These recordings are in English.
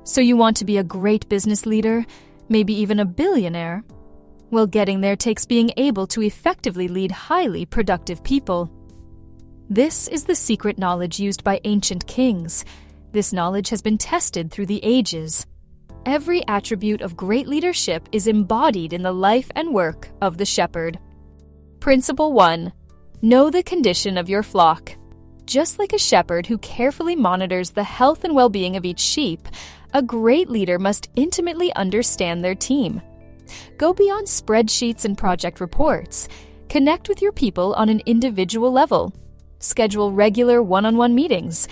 So you want to be a great business leader, maybe even a billionaire? Well, getting there takes being able to effectively lead highly productive people. This is the secret knowledge used by ancient kings. This knowledge has been tested through the ages. Every attribute of great leadership is embodied in the life and work of the shepherd. Principle 1. Know the condition of your flock. Just like a shepherd who carefully monitors the health and well-being of each sheep, a great leader must intimately understand their team. Go beyond spreadsheets and project reports. Connect with your people on an individual level. Schedule regular one-on-one meetings.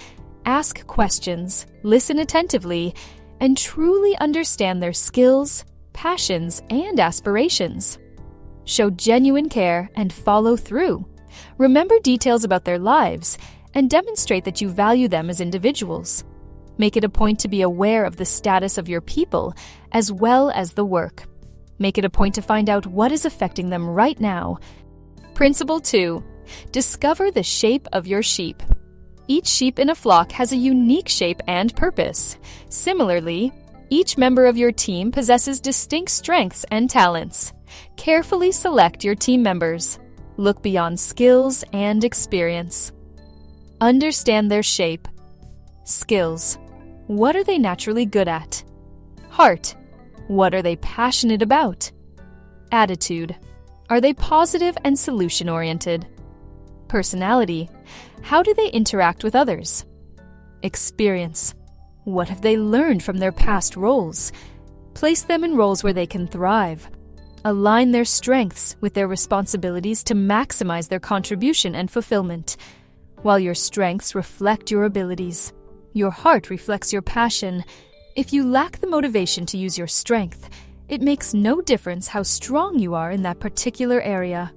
Ask questions, listen attentively, and truly understand their skills, passions, and aspirations. Show genuine care and follow through. Remember details about their lives and demonstrate that you value them as individuals. Make it a point to be aware of the status of your people as well as the work. Make it a point to find out what is affecting them right now. Principle 2. Discover the shape of your sheep. Each sheep in a flock has a unique shape and purpose. Similarly, each member of your team possesses distinct strengths and talents. Carefully select your team members. Look beyond skills and experience. Understand their shape. Skills. What are they naturally good at? Heart. What are they passionate about? Attitude. Are they positive and solution-oriented? Personality. How do they interact with others? Experience. What have they learned from their past roles? Place them in roles where they can thrive. Align their strengths with their responsibilities to maximize their contribution and fulfillment. While your strengths reflect your abilities, your heart reflects your passion. If you lack the motivation to use your strength, it makes no difference how strong you are in that particular area.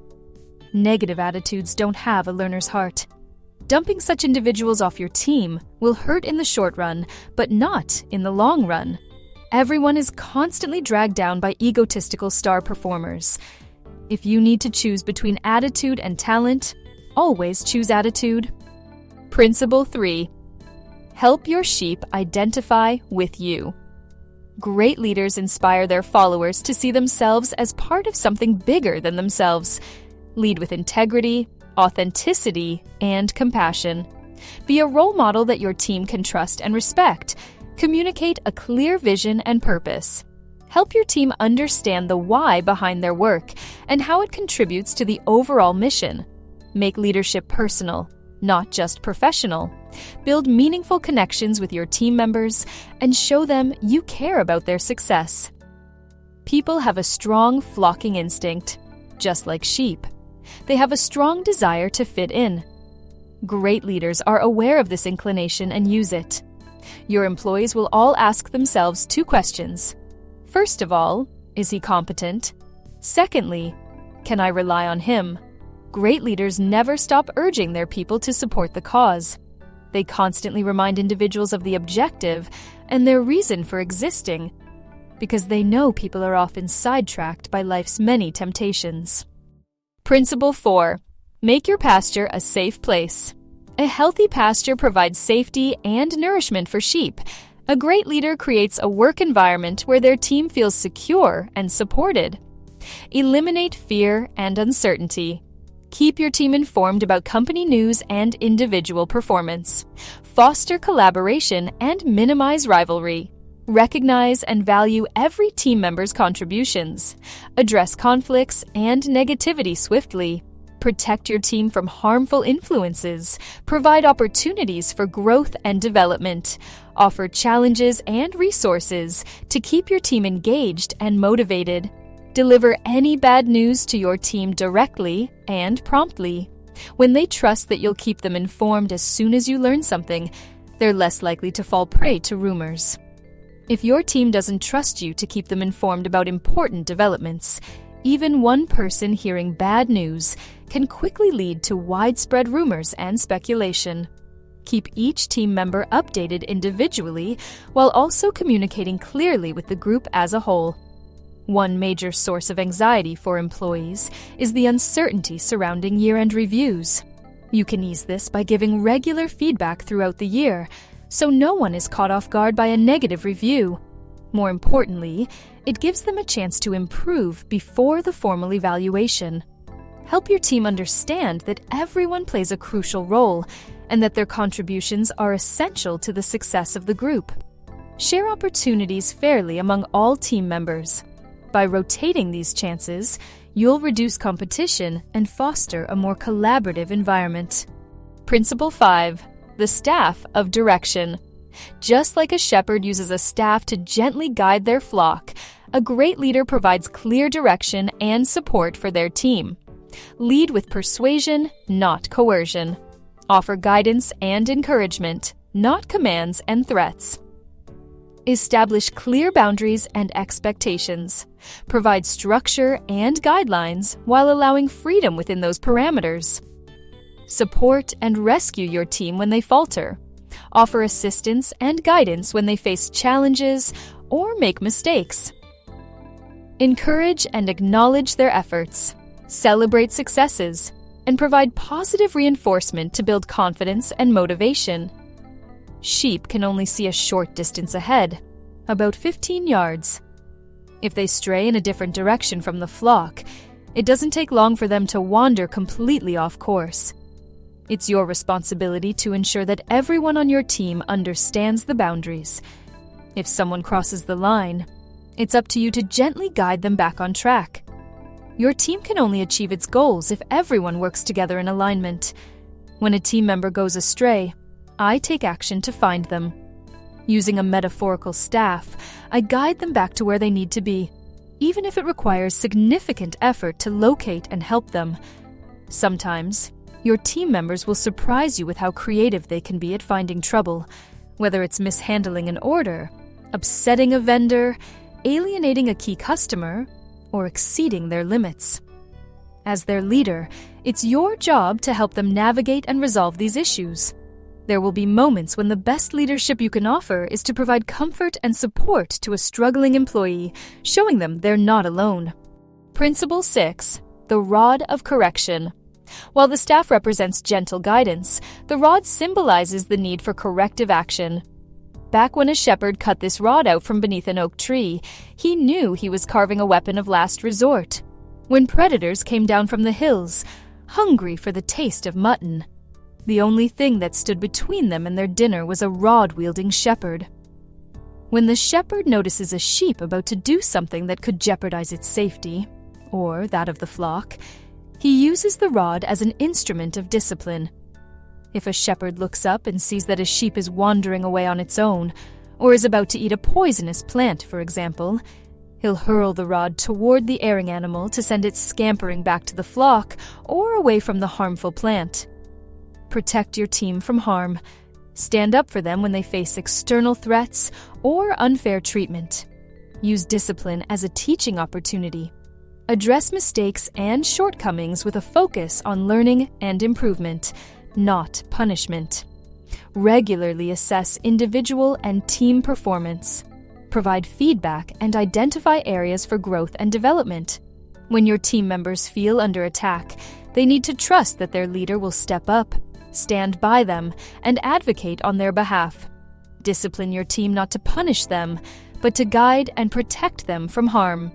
Negative attitudes don't have a learner's heart. Dumping such individuals off your team will hurt in the short run, but not in the long run. Everyone is constantly dragged down by egotistical star performers. If you need to choose between attitude and talent, always choose attitude. Principle 3. Help your sheep identify with you. Great leaders inspire their followers to see themselves as part of something bigger than themselves. Lead with integrity, authenticity, and compassion. Be a role model that your team can trust and respect. Communicate a clear vision and purpose. Help your team understand the why behind their work and how it contributes to the overall mission. Make leadership personal, not just professional. Build meaningful connections with your team members and show them you care about their success. People have a strong flocking instinct, just like sheep. They have a strong desire to fit in. Great leaders are aware of this inclination and use it. Your employees will all ask themselves 2 questions. First of all, is he competent? Secondly, can I rely on him? Great leaders never stop urging their people to support the cause. They constantly remind individuals of the objective and their reason for existing, because they know people are often sidetracked by life's many temptations. Principle 4. Make your pasture a safe place. A healthy pasture provides safety and nourishment for sheep. A great leader creates a work environment where their team feels secure and supported. Eliminate fear and uncertainty. Keep your team informed about company news and individual performance. Foster collaboration and minimize rivalry. Recognize and value every team member's contributions. Address conflicts and negativity swiftly. Protect your team from harmful influences. Provide opportunities for growth and development. Offer challenges and resources to keep your team engaged and motivated. Deliver any bad news to your team directly and promptly. When they trust that you'll keep them informed as soon as you learn something, they're less likely to fall prey to rumors. If your team doesn't trust you to keep them informed about important developments, even one person hearing bad news can quickly lead to widespread rumors and speculation. Keep each team member updated individually while also communicating clearly with the group as a whole. One major source of anxiety for employees is the uncertainty surrounding year-end reviews. You can ease this by giving regular feedback throughout the year. so no one is caught off guard by a negative review. More importantly, it gives them a chance to improve before the formal evaluation. Help your team understand that everyone plays a crucial role and that their contributions are essential to the success of the group. Share opportunities fairly among all team members. By rotating these chances, you'll reduce competition and foster a more collaborative environment. Principle 5. The staff of direction. Just like a shepherd uses a staff to gently guide their flock, a great leader provides clear direction and support for their team. Lead with persuasion, not coercion. Offer guidance and encouragement, not commands and threats. Establish clear boundaries and expectations. Provide structure and guidelines while allowing freedom within those parameters. Support and rescue your team when they falter. Offer assistance and guidance when they face challenges or make mistakes. Encourage and acknowledge their efforts. Celebrate successes and provide positive reinforcement to build confidence and motivation. Sheep can only see a short distance ahead, about 15 yards. If they stray in a different direction from the flock, it doesn't take long for them to wander completely off course. It's your responsibility to ensure that everyone on your team understands the boundaries. If someone crosses the line, it's up to you to gently guide them back on track. Your team can only achieve its goals if everyone works together in alignment. When a team member goes astray, I take action to find them. Using a metaphorical staff, I guide them back to where they need to be, even if it requires significant effort to locate and help them. Sometimes, your team members will surprise you with how creative they can be at finding trouble, whether it's mishandling an order, upsetting a vendor, alienating a key customer, or exceeding their limits. As their leader, it's your job to help them navigate and resolve these issues. There will be moments when the best leadership you can offer is to provide comfort and support to a struggling employee, showing them they're not alone. Principle 6. The Rod of Correction. While the staff represents gentle guidance, the rod symbolizes the need for corrective action. Back when a shepherd cut this rod out from beneath an oak tree, he knew he was carving a weapon of last resort. When predators came down from the hills, hungry for the taste of mutton, the only thing that stood between them and their dinner was a rod-wielding shepherd. When the shepherd notices a sheep about to do something that could jeopardize its safety, or that of the flock, he uses the rod as an instrument of discipline. If a shepherd looks up and sees that a sheep is wandering away on its own, or is about to eat a poisonous plant, for example, he'll hurl the rod toward the erring animal to send it scampering back to the flock or away from the harmful plant. Protect your team from harm. Stand up for them when they face external threats or unfair treatment. Use discipline as a teaching opportunity. Address mistakes and shortcomings with a focus on learning and improvement, not punishment. Regularly assess individual and team performance. Provide feedback and identify areas for growth and development. When your team members feel under attack, they need to trust that their leader will step up, stand by them, and advocate on their behalf. Discipline your team not to punish them, but to guide and protect them from harm.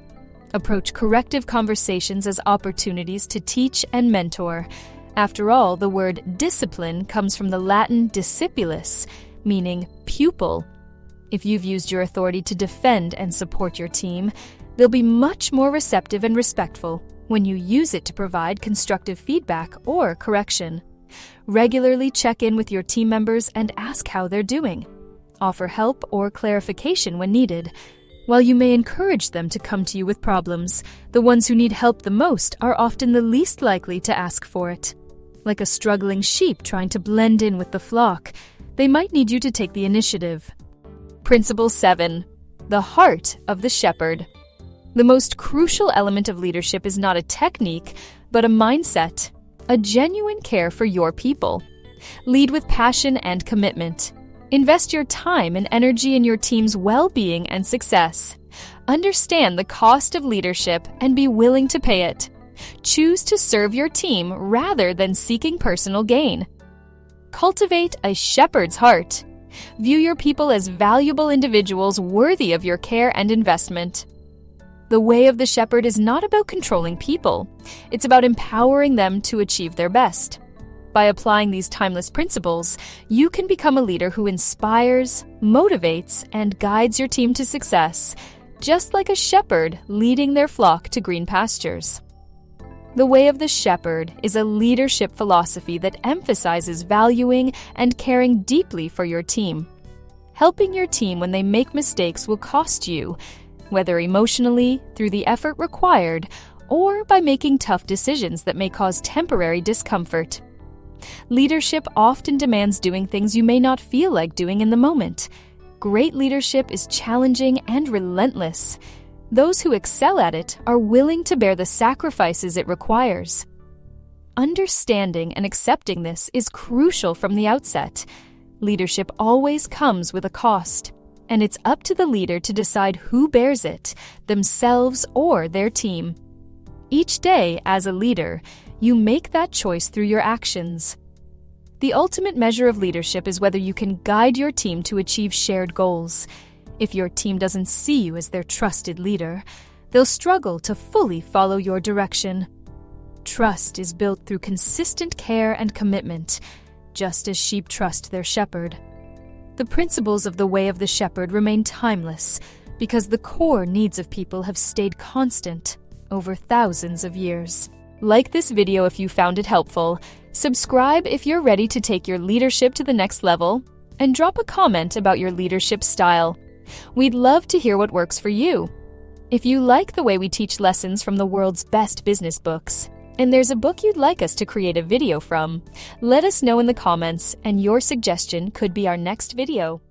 Approach corrective conversations as opportunities to teach and mentor. After all, the word discipline comes from the Latin discipulus, meaning pupil. If you've used your authority to defend and support your team, they'll be much more receptive and respectful when you use it to provide constructive feedback or correction. Regularly check in with your team members and ask how they're doing. Offer help or clarification when needed. While you may encourage them to come to you with problems, the ones who need help the most are often the least likely to ask for it. Like a struggling sheep trying to blend in with the flock, they might need you to take the initiative. Principle 7. The heart of the shepherd. The most crucial element of leadership is not a technique, but a mindset, a genuine care for your people. Lead with passion and commitment. Invest your time and energy in your team's well-being and success. Understand the cost of leadership and be willing to pay it. Choose to serve your team rather than seeking personal gain. Cultivate a shepherd's heart. View your people as valuable individuals worthy of your care and investment. The way of the shepherd is not about controlling people. It's about empowering them to achieve their best. By applying these timeless principles, you can become a leader who inspires, motivates, and guides your team to success, just like a shepherd leading their flock to green pastures. The way of the shepherd is a leadership philosophy that emphasizes valuing and caring deeply for your team. Helping your team when they make mistakes will cost you, whether emotionally, through the effort required, or by making tough decisions that may cause temporary discomfort. Leadership often demands doing things you may not feel like doing in the moment. Great leadership is challenging and relentless. Those who excel at it are willing to bear the sacrifices it requires. Understanding and accepting this is crucial from the outset. Leadership always comes with a cost, and it's up to the leader to decide who bears it, themselves or their team. Each day, as a leader, you make that choice through your actions. The ultimate measure of leadership is whether you can guide your team to achieve shared goals. If your team doesn't see you as their trusted leader, they'll struggle to fully follow your direction. Trust is built through consistent care and commitment, just as sheep trust their shepherd. The principles of the way of the shepherd remain timeless because the core needs of people have stayed constant over thousands of years. Like this video if you found it helpful, subscribe if you're ready to take your leadership to the next level, and drop a comment about your leadership style. We'd love to hear what works for you. If you like the way we teach lessons from the world's best business books, and there's a book you'd like us to create a video from, let us know in the comments, and your suggestion could be our next video.